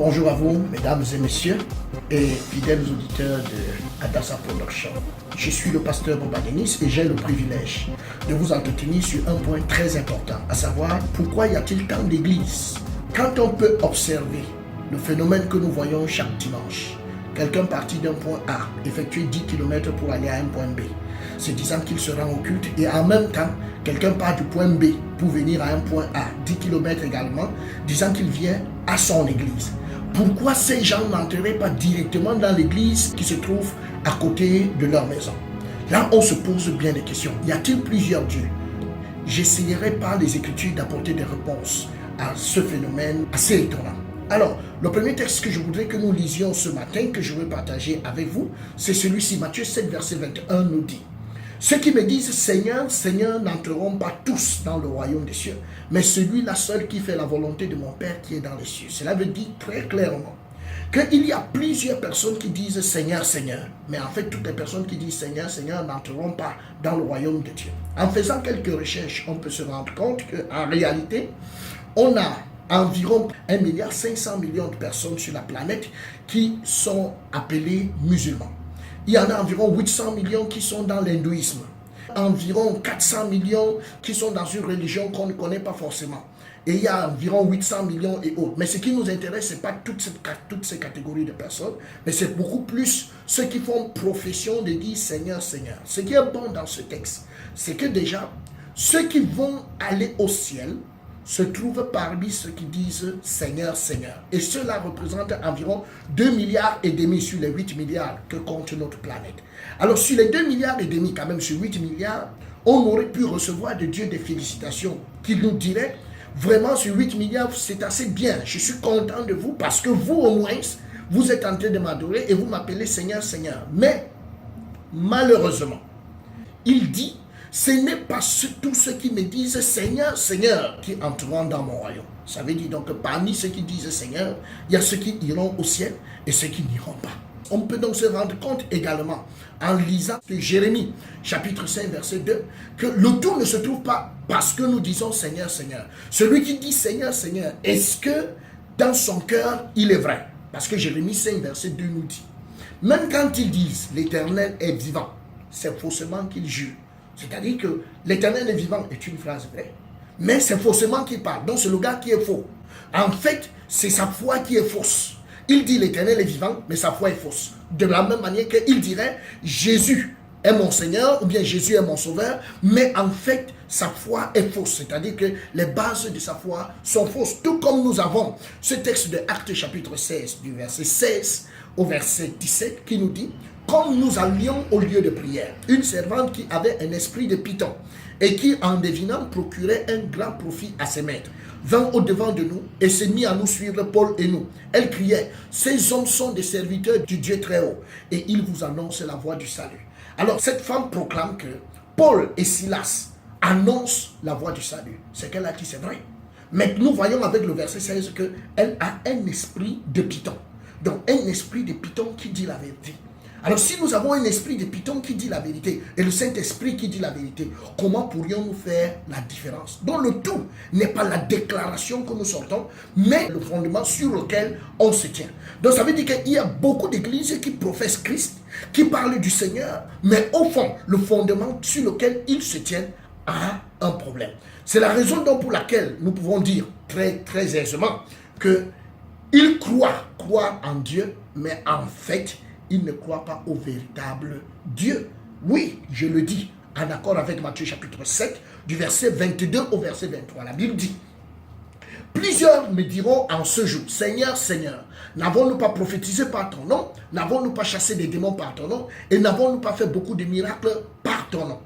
Bonjour à vous, mesdames et messieurs, et fidèles auditeurs de Adassa Production. Je suis le pasteur Boba Denis et j'ai le privilège de vous entretenir sur un point très important, à savoir pourquoi y a-t-il tant d'églises? Quand on peut observer le phénomène que nous voyons chaque dimanche, quelqu'un parti d'un point A, effectuer 10 km pour aller à un point B, se disant qu'il se rend au culte, et en même temps, quelqu'un part du point B pour venir à un point A, 10 km également, disant qu'il vient à son église. Pourquoi ces gens n'entreraient pas directement dans l'église qui se trouve à côté de leur maison? Là, on se pose bien des questions. Y a-t-il plusieurs dieux? J'essayerai par les Écritures d'apporter des réponses à ce phénomène assez étonnant. Alors, le premier texte que je voudrais que nous lisions ce matin, que je veux partager avec vous, c'est celui-ci. Matthieu 7, verset 21 nous dit: ceux qui me disent Seigneur, Seigneur n'entreront pas tous dans le royaume des cieux, mais celui-là seul qui fait la volonté de mon Père qui est dans les cieux. Cela veut dire très clairement qu'il y a plusieurs personnes qui disent Seigneur, Seigneur, mais en fait toutes les personnes qui disent Seigneur, Seigneur n'entreront pas dans le royaume de Dieu. En faisant quelques recherches, on peut se rendre compte qu'en réalité, on a environ 1,5 milliard de personnes sur la planète qui sont appelées musulmans. Il y en a environ 800 millions qui sont dans l'hindouisme, environ 400 millions qui sont dans une religion qu'on ne connaît pas forcément. Et il y a environ 800 millions et autres. Mais ce qui nous intéresse, ce n'est pas toutes ces catégories de personnes, mais c'est beaucoup plus ceux qui font profession de dire Seigneur, Seigneur. Ce qui est bon dans ce texte, c'est que déjà, ceux qui vont aller au ciel se trouvent parmi ceux qui disent Seigneur, Seigneur. Et cela représente environ 2,5 milliards sur les 8 milliards que compte notre planète. Alors sur les 2,5 milliards, quand même sur 8 milliards, on aurait pu recevoir de Dieu des félicitations qui nous diraient vraiment sur 8 milliards, c'est assez bien. Je suis content de vous parce que vous au moins, vous êtes en train de m'adorer et vous m'appelez Seigneur, Seigneur. Mais malheureusement, il dit: ce n'est pas tous ceux qui me disent Seigneur, Seigneur qui entreront dans mon royaume. Ça veut dire donc que parmi ceux qui disent Seigneur, il y a ceux qui iront au ciel et ceux qui n'iront pas. On peut donc se rendre compte également, en lisant Jérémie, chapitre 5, verset 2, que le tout ne se trouve pas parce que nous disons Seigneur, Seigneur. Celui qui dit Seigneur, Seigneur, est-ce que dans son cœur, il est vrai? Parce que Jérémie 5, verset 2 nous dit, même quand ils disent l'Éternel est vivant, c'est faussement qu'ils jurent. C'est-à-dire que l'Éternel est vivant est une phrase vraie, mais c'est faussement qu'il parle. Donc c'est le gars qui est faux. En fait, c'est sa foi qui est fausse. Il dit l'Éternel est vivant, mais sa foi est fausse. De la même manière qu'il dirait Jésus est mon Seigneur ou bien Jésus est mon Sauveur, mais en fait sa foi est fausse. C'est-à-dire que les bases de sa foi sont fausses. Tout comme nous avons ce texte de Actes chapitre 16, du verset 16 au verset 17 qui nous dit: comme nous allions au lieu de prière, une servante qui avait un esprit de python et qui, en devinant, procurait un grand profit à ses maîtres, vint au-devant de nous et s'est mis à nous suivre, Paul et nous. Elle criait: ces hommes sont des serviteurs du Dieu très haut et ils vous annoncent la voie du salut. Alors cette femme proclame que Paul et Silas annoncent la voie du salut. Ce qu'elle a dit, c'est vrai. Mais nous voyons avec le verset 16 qu'elle a un esprit de python. Donc un esprit de python qui dit la vérité. Alors si nous avons un esprit de python qui dit la vérité et le Saint-Esprit qui dit la vérité, comment pourrions-nous faire la différence? Donc le tout n'est pas la déclaration que nous sortons, mais le fondement sur lequel on se tient. Donc ça veut dire qu'il y a beaucoup d'églises qui professent Christ, qui parlent du Seigneur, mais au fond, le fondement sur lequel ils se tiennent a un problème. C'est la raison donc pour laquelle nous pouvons dire très, très aisément qu'ils croient en Dieu, mais en fait, ils ne croient pas au véritable Dieu. Oui, je le dis, en accord avec Matthieu chapitre 7, du verset 22 au verset 23. La Bible dit: plusieurs me diront en ce jour, Seigneur, Seigneur, n'avons-nous pas prophétisé par ton nom? N'avons-nous pas chassé des démons par ton nom? Et n'avons-nous pas fait beaucoup de miracles par ton nom?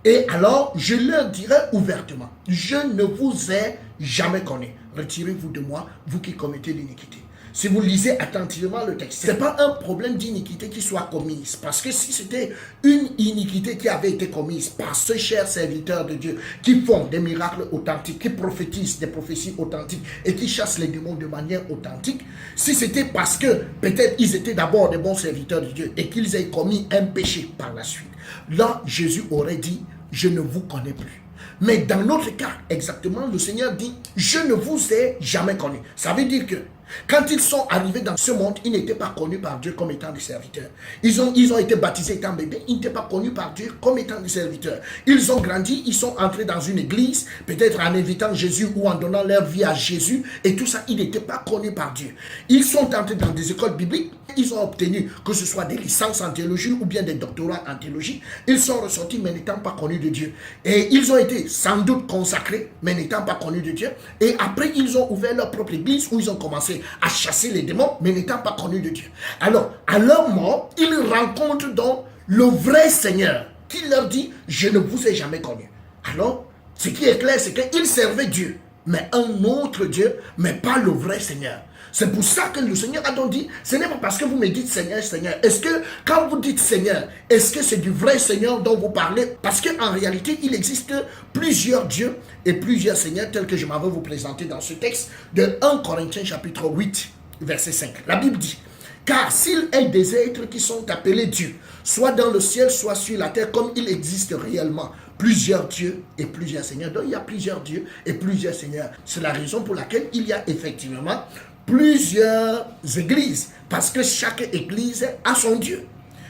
Et alors, je leur dirai ouvertement, je ne vous ai jamais connu. Retirez-vous de moi, vous qui commettez l'iniquité. Si vous lisez attentivement le texte, ce n'est pas un problème d'iniquité qui soit commise. Parce que si c'était une iniquité qui avait été commise par ce cher serviteur de Dieu, qui font des miracles authentiques, qui prophétisent des prophéties authentiques et qui chassent les démons de manière authentique, si c'était parce que peut-être ils étaient d'abord des bons serviteurs de Dieu et qu'ils aient commis un péché par la suite, là Jésus aurait dit: je ne vous connais plus. Mais dans notre cas, exactement, le Seigneur dit: je ne vous ai jamais connu. Ça veut dire que Quand ils sont arrivés dans ce monde, ils n'étaient pas connus par Dieu comme étant des serviteurs. Ils ont été baptisés étant bébés, ils n'étaient pas connus par Dieu comme étant des serviteurs. Ils ont grandi, ils sont entrés dans une église, peut-être en invitant Jésus ou en donnant leur vie à Jésus, et tout ça, ils n'étaient pas connus par Dieu. Ils sont entrés dans des écoles bibliques, ils ont obtenu que ce soit des licences en théologie ou bien des doctorats en théologie. Ils sont ressortis mais n'étant pas connus de Dieu. Et ils ont été sans doute consacrés mais n'étant pas connus de Dieu. Et après, ils ont ouvert leur propre église où ils ont commencé à chasser les démons mais n'étant pas connus de Dieu. Alors, à leur mort, ils rencontrent donc le vrai Seigneur qui leur dit « Je ne vous ai jamais connu ». Alors, ce qui est clair, c'est qu'ils servaient Dieu, mais un autre Dieu, mais pas le vrai Seigneur. C'est pour ça que le Seigneur a donc dit, ce n'est pas parce que vous me dites Seigneur, Seigneur. Est-ce que quand vous dites Seigneur, est-ce que c'est du vrai Seigneur dont vous parlez? Parce qu'en réalité, il existe plusieurs dieux et plusieurs seigneurs tels que je m'avais vous présenter dans ce texte de 1 Corinthiens chapitre 8, verset 5. La Bible dit, car s'il est des êtres qui sont appelés dieux, soit dans le ciel, soit sur la terre, comme il existe réellement plusieurs dieux et plusieurs seigneurs. Donc il y a plusieurs dieux et plusieurs seigneurs. C'est la raison pour laquelle il y a effectivement plusieurs églises, parce que chaque église a son Dieu.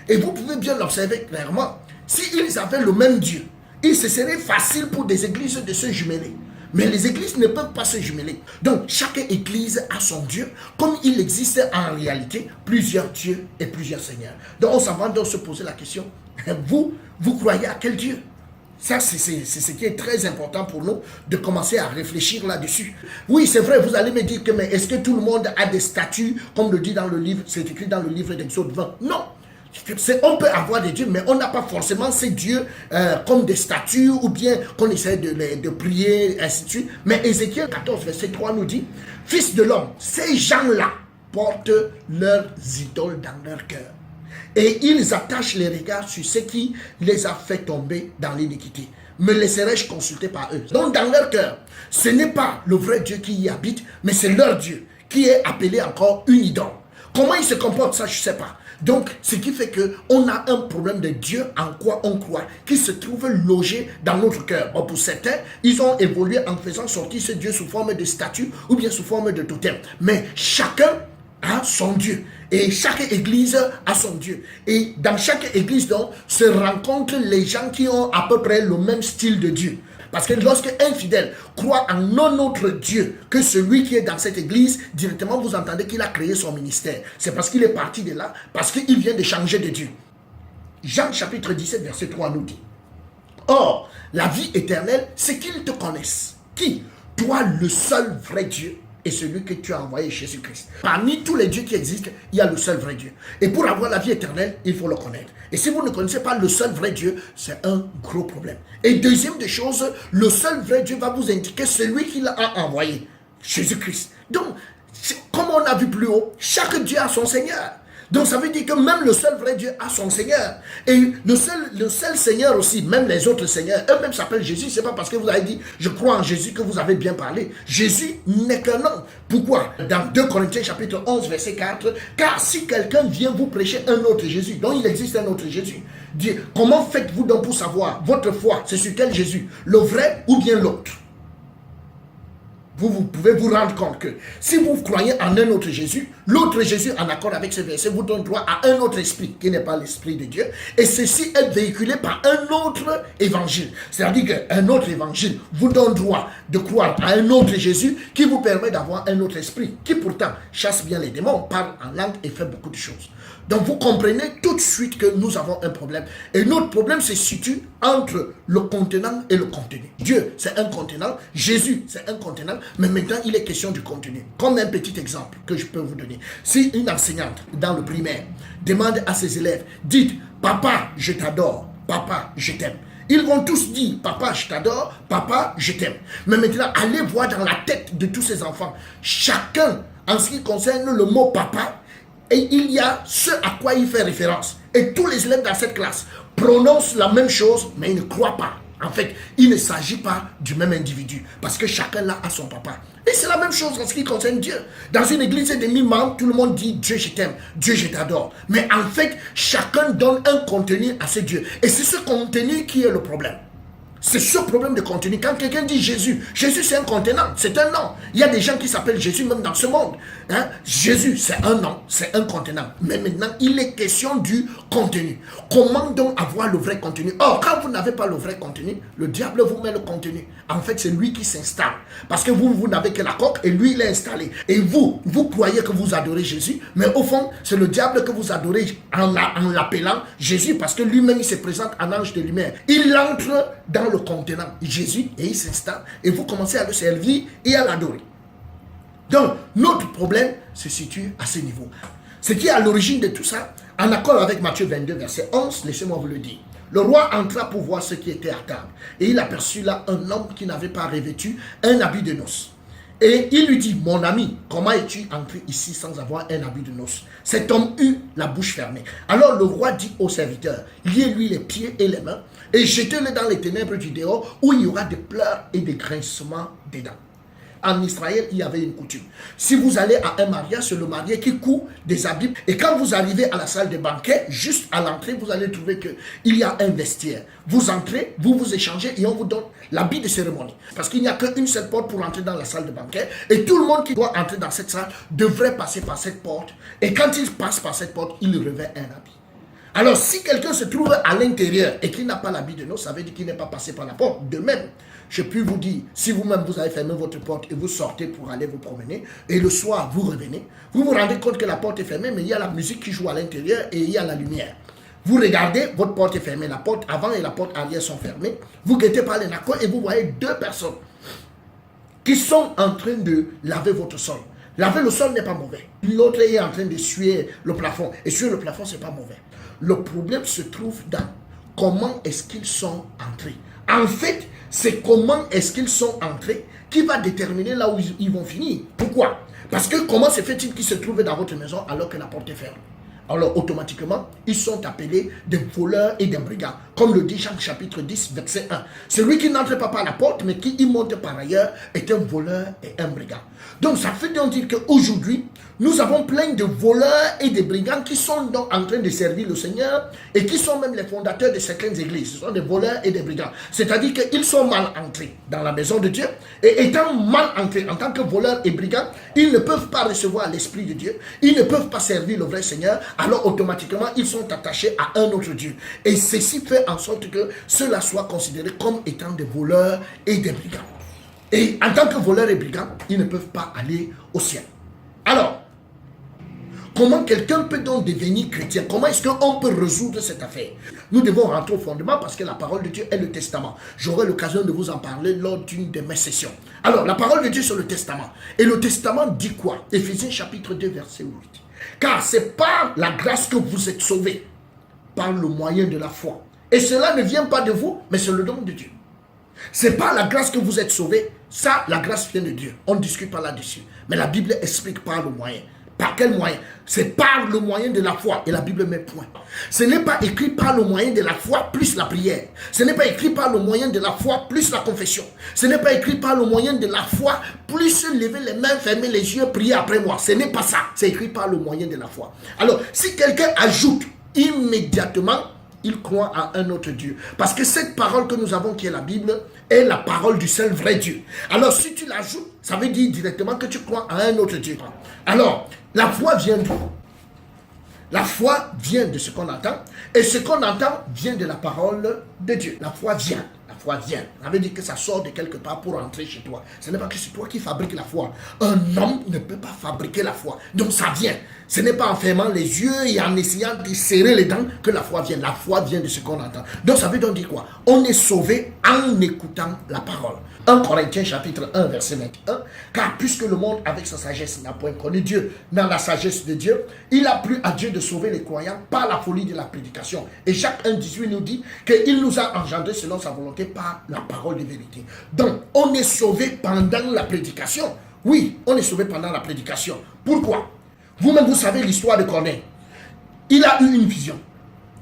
Et vous pouvez bien l'observer clairement. S'ils avaient le même Dieu, il se serait facile pour des églises de se jumeler. Mais les églises ne peuvent pas se jumeler. Donc chaque église a son Dieu, comme il existe en réalité plusieurs dieux et plusieurs seigneurs. Donc on s'en va donc se poser la question, vous croyez à quel Dieu? Ça, c'est ce qui est très important pour nous, de commencer à réfléchir là-dessus. Oui, c'est vrai, vous allez me dire que, mais est-ce que tout le monde a des statues, comme le dit dans le livre, c'est écrit dans le livre d'Exode 20? Non. On peut avoir des dieux, mais on n'a pas forcément ces dieux comme des statues, ou bien qu'on essaie de prier, ainsi de suite. Mais Ézéchiel 14, verset 3 nous dit, « Fils de l'homme, ces gens-là portent leurs idoles dans leur cœur. Et ils attachent les regards sur ce qui les a fait tomber dans l'iniquité. Me laisserai-je consulter par eux? » Donc dans leur cœur, ce n'est pas le vrai Dieu qui y habite, mais c'est leur Dieu qui est appelé encore une idole. Comment ils se comportent, ça je ne sais pas. Donc, ce qui fait qu'on a un problème de Dieu en quoi on croit, qui se trouve logé dans notre cœur. Bon, pour certains, ils ont évolué en faisant sortir ce Dieu sous forme de statue ou bien sous forme de totem. Mais chacun a son Dieu. Et chaque église a son Dieu. Et dans chaque église, donc, se rencontrent les gens qui ont à peu près le même style de Dieu. Parce que lorsque un fidèle croit en un autre Dieu que celui qui est dans cette église, directement vous entendez qu'il a créé son ministère. C'est parce qu'il est parti de là, parce qu'il vient de changer de Dieu. Jean chapitre 17, verset 3 nous dit, « Or, la vie éternelle, c'est qu'ils te connaissent. Qui? Toi, le seul vrai Dieu, et celui que tu as envoyé, Jésus-Christ. » Parmi tous les dieux qui existent, il y a le seul vrai Dieu. Et pour avoir la vie éternelle, il faut le connaître. Et si vous ne connaissez pas le seul vrai Dieu, c'est un gros problème. Et deuxième des choses, le seul vrai Dieu va vous indiquer celui qu'il a envoyé, Jésus-Christ. Donc, comme on a vu plus haut, chaque Dieu a son Seigneur. Donc ça veut dire que même le seul vrai Dieu a son Seigneur. Et le seul Seigneur aussi, même les autres seigneurs, eux-mêmes s'appellent Jésus. C'est pas parce que vous avez dit je crois en Jésus que vous avez bien parlé. Jésus n'est qu'un nom. Pourquoi? Dans 2 Corinthiens chapitre 11 verset 4, car si quelqu'un vient vous prêcher un autre Jésus, donc il existe un autre Jésus, dit, comment faites-vous donc pour savoir votre foi, c'est sur quel Jésus? Le vrai ou bien l'autre? Vous pouvez vous rendre compte que si vous croyez en un autre Jésus, l'autre Jésus, en accord avec ce verset, vous donne droit à un autre esprit qui n'est pas l'esprit de Dieu. Et ceci est véhiculé par un autre évangile. C'est-à-dire qu'un autre évangile vous donne droit de croire à un autre Jésus qui vous permet d'avoir un autre esprit, qui pourtant chasse bien les démons, parle en langue et fait beaucoup de choses. Donc vous comprenez tout de suite que nous avons un problème. Et notre problème se situe entre le contenant et le contenu. Dieu, c'est un contenant. Jésus, c'est un contenant. Mais maintenant, il est question du contenu. Comme un petit exemple que je peux vous donner. Si une enseignante dans le primaire demande à ses élèves, dites, papa, je t'adore, papa, je t'aime. Ils vont tous dire, papa, je t'adore, papa, je t'aime. Mais maintenant, allez voir dans la tête de tous ces enfants. Chacun, en ce qui concerne le mot papa, et il y a ce à quoi il fait référence. Et tous les élèves dans cette classe prononcent la même chose, mais ils ne croient pas. En fait, il ne s'agit pas du même individu, parce que chacun là a son papa. Et c'est la même chose en ce qui concerne Dieu. Dans une église de 1000 membres, tout le monde dit Dieu je t'aime, Dieu je t'adore. Mais en fait, chacun donne un contenu à ce Dieu. Et c'est ce contenu qui est le problème. C'est ce problème de contenu. Quand quelqu'un dit Jésus, Jésus c'est un contenant, c'est un nom. Il y a des gens qui s'appellent Jésus même dans ce monde. Hein? Jésus c'est un nom, c'est un contenant. Mais maintenant, il est question du contenu. Comment donc avoir le vrai contenu? Or, quand vous n'avez pas le vrai contenu, le diable vous met le contenu. En fait, c'est lui qui s'installe. Parce que vous n'avez que la coque et lui, il est installé. Et vous croyez que vous adorez Jésus, mais au fond, c'est le diable que vous adorez en l'appelant Jésus, parce que lui-même, il se présente en ange de lumière. Il entre dans le contenant Jésus et il s'installe et vous commencez à le servir et à l'adorer. Donc, notre problème se situe à ce niveau. Ce qui est à l'origine de tout ça, en accord avec Matthieu 22, verset 11, laissez-moi vous le dire. Le roi entra pour voir ce qui était à table. Et il aperçut là un homme qui n'avait pas revêtu un habit de noces. Et il lui dit, mon ami, comment es-tu entré ici sans avoir un habit de noces? Cet homme eut la bouche fermée. Alors le roi dit au serviteur, liez-lui les pieds et les mains et jetez-le dans les ténèbres du dehors où il y aura des pleurs et des grincements des dents. En Israël, il y avait une coutume. Si vous allez à un mariage, c'est le marié qui coud des habits. Et quand vous arrivez à la salle de banquet, juste à l'entrée, vous allez trouver qu'il y a un vestiaire. Vous entrez, vous échangez et on vous donne l'habit de cérémonie. Parce qu'il n'y a qu'une seule porte pour entrer dans la salle de banquet. Et tout le monde qui doit entrer dans cette salle devrait passer par cette porte. Et quand il passe par cette porte, il revêt un habit. Alors, si quelqu'un se trouve à l'intérieur et qu'il n'a pas l'habit de noces, ça veut dire qu'il n'est pas passé par la porte. De même, je puis vous dire, si vous-même vous avez fermé votre porte et vous sortez pour aller vous promener, et le soir vous revenez, vous vous rendez compte que la porte est fermée, mais il y a la musique qui joue à l'intérieur et il y a la lumière. Vous regardez, votre porte est fermée, la porte avant et la porte arrière sont fermées, vous guettez par les nacos et vous voyez deux personnes qui sont en train de laver votre sol. Laver le sol n'est pas mauvais. L'autre est en train de suer le plafond. Et suer le plafond, ce n'est pas mauvais. Le problème se trouve dans comment est-ce qu'ils sont entrés. En fait, c'est comment est-ce qu'ils sont entrés qui va déterminer là où ils vont finir. Pourquoi? Parce que comment se fait-il qu'ils se trouvent dans votre maison alors que la porte est fermée? Alors automatiquement, ils sont appelés des voleurs et des brigands. Comme le dit Jean chapitre 10, verset 1. Celui qui n'entre pas par la porte, mais qui y monte par ailleurs, est un voleur et un brigand. Donc ça fait donc dire qu'aujourd'hui, nous avons plein de voleurs et de brigands qui sont donc en train de servir le Seigneur et qui sont même les fondateurs de certaines églises. Ce sont des voleurs et des brigands. C'est-à-dire qu'ils sont mal entrés dans la maison de Dieu et étant mal entrés en tant que voleurs et brigands, ils ne peuvent pas recevoir l'Esprit de Dieu, ils ne peuvent pas servir le vrai Seigneur, alors automatiquement ils sont attachés à un autre Dieu. Et ceci fait en sorte que cela soit considéré comme étant des voleurs et des brigands. Et en tant que voleurs et brigands, ils ne peuvent pas aller au ciel. Alors, comment quelqu'un peut donc devenir chrétien? Comment est-ce qu'on peut résoudre cette affaire? Nous devons rentrer au fondement parce que la parole de Dieu est le testament. J'aurai l'occasion de vous en parler lors d'une de mes sessions. Alors, la parole de Dieu sur le testament. Et le testament dit quoi? Éphésiens chapitre 2, verset 8. Car c'est par la grâce que vous êtes sauvés, par le moyen de la foi. Et cela ne vient pas de vous, mais c'est le don de Dieu. C'est par la grâce que vous êtes sauvés. Ça, la grâce vient de Dieu. On ne discute pas là-dessus. Mais la Bible explique par le moyen. Par quel moyen? C'est par le moyen de la foi. Et la Bible met point. Ce n'est pas écrit par le moyen de la foi plus la prière. Ce n'est pas écrit par le moyen de la foi plus la confession. Ce n'est pas écrit par le moyen de la foi plus lever les mains, fermer les yeux, prier après moi. Ce n'est pas ça. C'est écrit par le moyen de la foi. Alors, si quelqu'un ajoute immédiatement, il croit à un autre Dieu. Parce que cette parole que nous avons qui est la Bible est la parole du seul vrai Dieu. Alors si tu l'ajoutes, ça veut dire directement que tu crois à un autre Dieu. Alors, la foi vient d'où? La foi vient de ce qu'on entend. Et ce qu'on entend vient de la parole de Dieu. La foi vient. La foi vient. Ça veut dire que ça sort de quelque part pour entrer chez toi. Ce n'est pas que c'est toi qui fabriques la foi. Un homme ne peut pas fabriquer la foi. Donc ça vient. Ce n'est pas en fermant les yeux et en essayant de serrer les dents que la foi vient. La foi vient de ce qu'on entend. Donc ça veut donc dire quoi? On est sauvé en écoutant la parole. 1 Corinthiens chapitre 1 verset 21. Car puisque le monde avec sa sagesse n'a point connu Dieu, dans la sagesse de Dieu, il a plu à Dieu de sauver les croyants par la folie de la prédication. Et Jacques 1,18 nous dit qu'il nous a engendrés selon sa volonté par la parole de vérité. Donc on est sauvé pendant la prédication. Oui, on est sauvé pendant la prédication. Pourquoi? Vous-même vous savez l'histoire de Corneille. Il a eu une vision.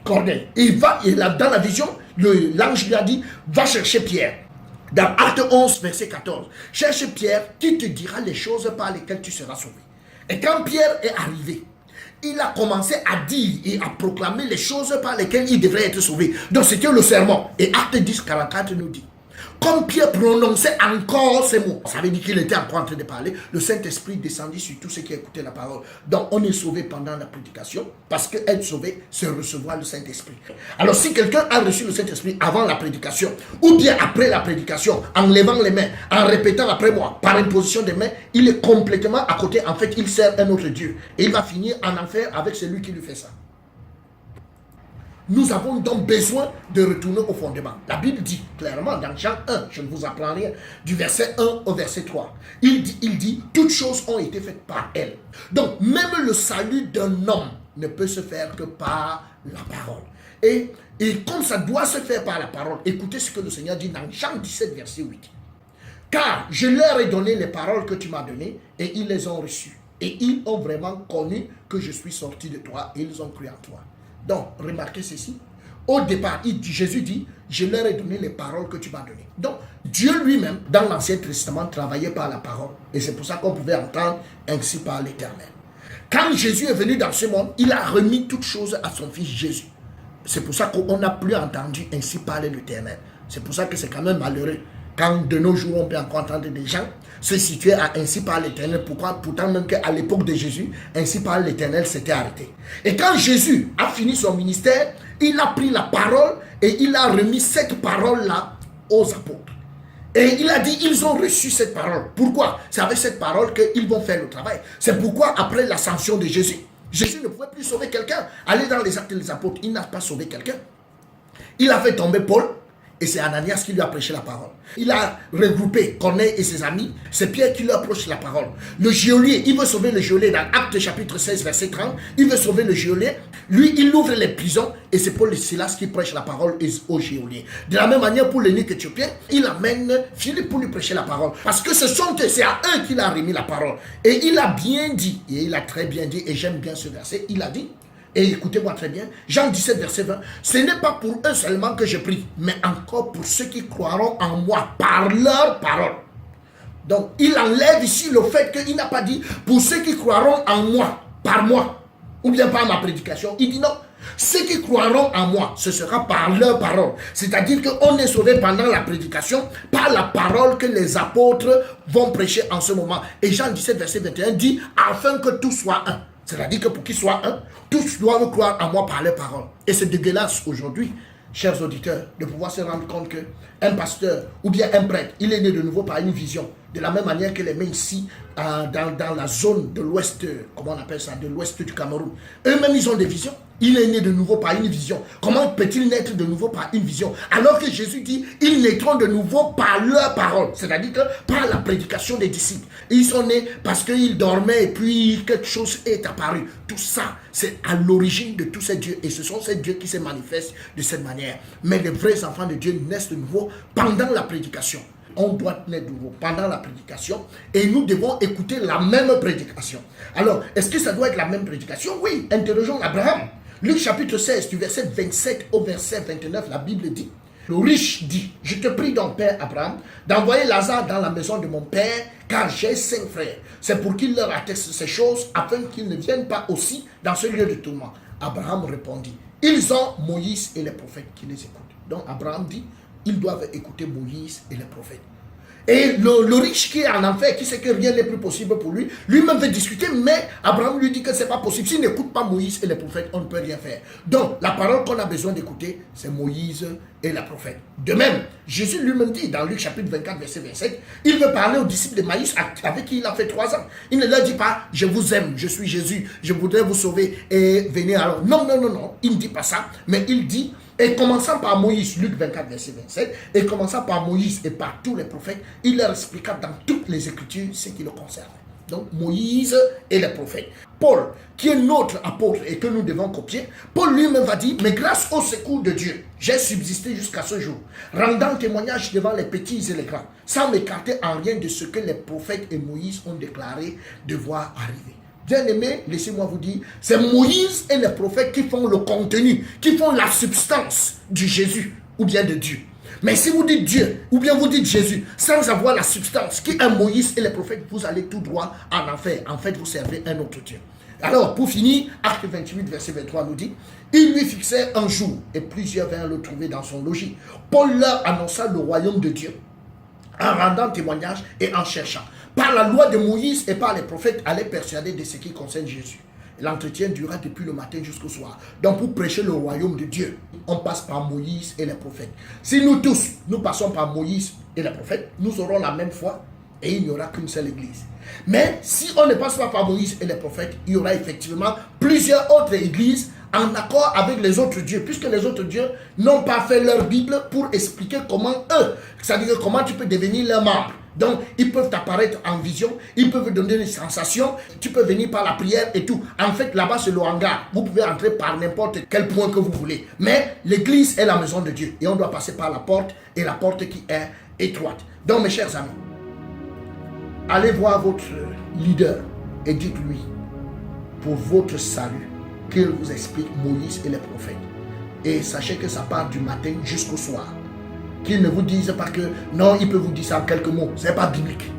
Corneille. Et dans la vision, l'ange lui a dit, va chercher Pierre. Dans Acte 11, verset 14, cherche Pierre qui te dira les choses par lesquelles tu seras sauvé. Et quand Pierre est arrivé, il a commencé à dire et à proclamer les choses par lesquelles il devrait être sauvé. Donc c'était le sermon. Et Acte 10, 44 nous dit, comme Pierre prononçait encore ces mots, ça veut dire qu'il était encore en train de parler, le Saint-Esprit descendit sur tous ceux qui écoutaient la parole. Donc on est sauvé pendant la prédication, parce que être sauvé, c'est recevoir le Saint-Esprit. Alors si quelqu'un a reçu le Saint-Esprit avant la prédication, ou bien après la prédication, en levant les mains, en répétant après moi, par imposition des mains, il est complètement à côté. En fait, il sert un autre Dieu. Et il va finir en enfer avec celui qui lui fait ça. Nous avons donc besoin de retourner au fondement. La Bible dit clairement dans Jean 1, je ne vous apprends rien, du verset 1 au verset 3. Il dit, toutes choses ont été faites par elle. Donc, même le salut d'un homme ne peut se faire que par la parole. Et comme ça doit se faire par la parole, écoutez ce que le Seigneur dit dans Jean 17, verset 8. Car je leur ai donné les paroles que tu m'as données et ils les ont reçues. Et ils ont vraiment connu que je suis sorti de toi et ils ont cru en toi. Donc, remarquez ceci. Au départ, Jésus dit, je leur ai donné les paroles que tu m'as données. Donc, Dieu lui-même, dans l'Ancien Testament, travaillait par la parole. Et c'est pour ça qu'on pouvait entendre ainsi par l'Éternel. Quand Jésus est venu dans ce monde, il a remis toutes choses à son fils Jésus. C'est pour ça qu'on n'a plus entendu ainsi parler l'Éternel. C'est pour ça que c'est quand même malheureux. Quand de nos jours, on peut encore entendre des gens se situer à ainsi par l'Éternel. Pourquoi? Pourtant même qu'à l'époque de Jésus, ainsi par l'Éternel s'était arrêté. Et quand Jésus a fini son ministère, il a pris la parole et il a remis cette parole-là aux apôtres. Et il a dit, ils ont reçu cette parole. Pourquoi? C'est avec cette parole qu'ils vont faire le travail. C'est pourquoi après l'ascension de Jésus, Jésus ne pouvait plus sauver quelqu'un. Allez dans les actes des apôtres, il n'a pas sauvé quelqu'un. Il a fait tomber Paul. Et c'est Ananias qui lui a prêché la parole. Il a regroupé Corneille et ses amis. C'est Pierre qui leur prêche la parole. Le geôlier, il veut sauver le geôlier dans Actes chapitre 16, verset 30. Il veut sauver le geôlier. Lui, il ouvre les prisons. Et c'est Paul et Silas qui prêchent la parole au geôlier. De la même manière, pour l'eunuque éthiopien, il amène Philippe pour lui prêcher la parole. Parce que c'est à eux qu'il a remis la parole. Et il a bien dit, et il a très bien dit, et j'aime bien ce verset, il a dit, et écoutez-moi très bien, Jean 17, verset 20, ce n'est pas pour eux seulement que je prie, mais encore pour ceux qui croiront en moi par leur parole. Donc, il enlève ici le fait qu'il n'a pas dit pour ceux qui croiront en moi, par moi, ou bien par ma prédication. Il dit non, ceux qui croiront en moi, ce sera par leur parole. C'est-à-dire qu'on est sauvé pendant la prédication par la parole que les apôtres vont prêcher en ce moment. Et Jean 17, verset 21 dit, afin que tout soit un. C'est-à-dire que pour qu'ils soient un, tous doivent croire en moi par les paroles. Et c'est dégueulasse aujourd'hui, chers auditeurs, de pouvoir se rendre compte qu'un pasteur ou bien un prêtre, il est né de nouveau par une vision. De la même manière que les mains ici, dans la zone de l'ouest, comment on appelle ça, de l'ouest du Cameroun, eux-mêmes ils ont des visions. Il est né de nouveau par une vision. Comment peut-il naître de nouveau par une vision? Alors que Jésus dit, ils naîtront de nouveau par leur parole. C'est-à-dire que par la prédication des disciples. Ils sont nés parce qu'ils dormaient et puis quelque chose est apparu. Tout ça, c'est à l'origine de tous ces dieux. Et ce sont ces dieux qui se manifestent de cette manière. Mais les vrais enfants de Dieu naissent de nouveau pendant la prédication. On doit naître de nouveau pendant la prédication et nous devons écouter la même prédication. Alors, est-ce que ça doit être la même prédication? Oui, interrogeons Abraham. Luc chapitre 16, du verset 27 au verset 29, la Bible dit, le riche dit, je te prie donc, Père Abraham, d'envoyer Lazare dans la maison de mon père, car j'ai 5 frères. C'est pour qu'il leur atteste ces choses, afin qu'ils ne viennent pas aussi dans ce lieu de tourment. Abraham répondit, ils ont Moïse et les prophètes qui les écoutent. Donc Abraham dit, ils doivent écouter Moïse et les prophètes. Et le riche qui est en enfer, qui sait que rien n'est plus possible pour lui, lui-même veut discuter, mais Abraham lui dit que ce n'est pas possible. S'il n'écoute pas Moïse et les prophètes, on ne peut rien faire. Donc, la parole qu'on a besoin d'écouter, c'est Moïse et les prophètes. De même, Jésus lui-même dit dans Luc chapitre 24, verset 27, il veut parler aux disciples de Maïs avec qui il a fait 3 ans. Il ne leur dit pas, je vous aime, je suis Jésus, je voudrais vous sauver et venez alors. Non, non, non, non, il ne dit pas ça, mais il dit, et commençant par Moïse, Luc 24, verset 27, et commençant par Moïse et par tous les prophètes, il leur expliqua dans toutes les Écritures ce qui le concerne. Donc Moïse et les prophètes. Paul, qui est notre apôtre et que nous devons copier, Paul lui-même va dire, mais grâce au secours de Dieu, j'ai subsisté jusqu'à ce jour, rendant témoignage devant les petits et les grands, sans m'écarter en rien de ce que les prophètes et Moïse ont déclaré devoir arriver. Bien-aimés, laissez-moi vous dire, c'est Moïse et les prophètes qui font le contenu, qui font la substance du Jésus ou bien de Dieu. Mais si vous dites Dieu ou bien vous dites Jésus sans avoir la substance qui est Moïse et les prophètes, vous allez tout droit en enfer. En fait, vous servez un autre Dieu. Alors, pour finir, Acte 28, verset 23 nous dit, il lui fixait un jour et plusieurs vinrent le trouver dans son logis. Paul leur annonça le royaume de Dieu en rendant témoignage et en cherchant. Par la loi de Moïse et par les prophètes, allaient persuader de ce qui concerne Jésus. L'entretien dura depuis le matin jusqu'au soir. Donc pour prêcher le royaume de Dieu, on passe par Moïse et les prophètes. Si nous tous, nous passons par Moïse et les prophètes, nous aurons la même foi et il n'y aura qu'une seule église. Mais si on ne passe pas par Moïse et les prophètes, il y aura effectivement plusieurs autres églises en accord avec les autres dieux, puisque les autres dieux n'ont pas fait leur Bible pour expliquer comment eux, c'est-à-dire comment tu peux devenir leur membre. Donc, ils peuvent apparaître en vision, ils peuvent donner une sensation, tu peux venir par la prière et tout. En fait, là-bas, c'est le hangar. Vous pouvez entrer par n'importe quel point que vous voulez. Mais l'église est la maison de Dieu et on doit passer par la porte et la porte qui est étroite. Donc, mes chers amis, allez voir votre leader et dites-lui, pour votre salut, qu'il vous explique Moïse et les prophètes. Et sachez que ça part du matin jusqu'au soir. Qu'il ne vous dise pas que non, il peut vous dire ça en quelques mots. Ce n'est pas biblique.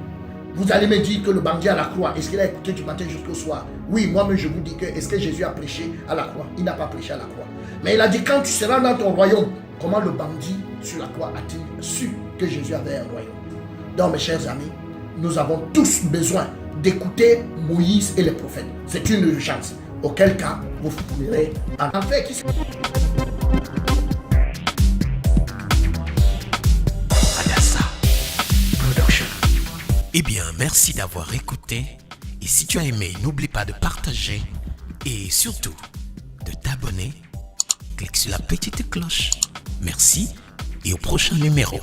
Vous allez me dire que le bandit à la croix, est-ce qu'il a écouté du matin jusqu'au soir? Oui, moi-même je vous dis que est-ce que Jésus a prêché à la croix? Il n'a pas prêché à la croix. Mais il a dit quand tu seras dans ton royaume, comment le bandit sur la croix a-t-il su que Jésus avait un royaume? Donc mes chers amis, nous avons tous besoin d'écouter Moïse et les prophètes. C'est une urgence. Auquel cas, vous finirez en fait. Eh bien, merci d'avoir écouté. Et si tu as aimé, n'oublie pas de partager et surtout de t'abonner. Clique sur la petite cloche. Merci et au prochain numéro.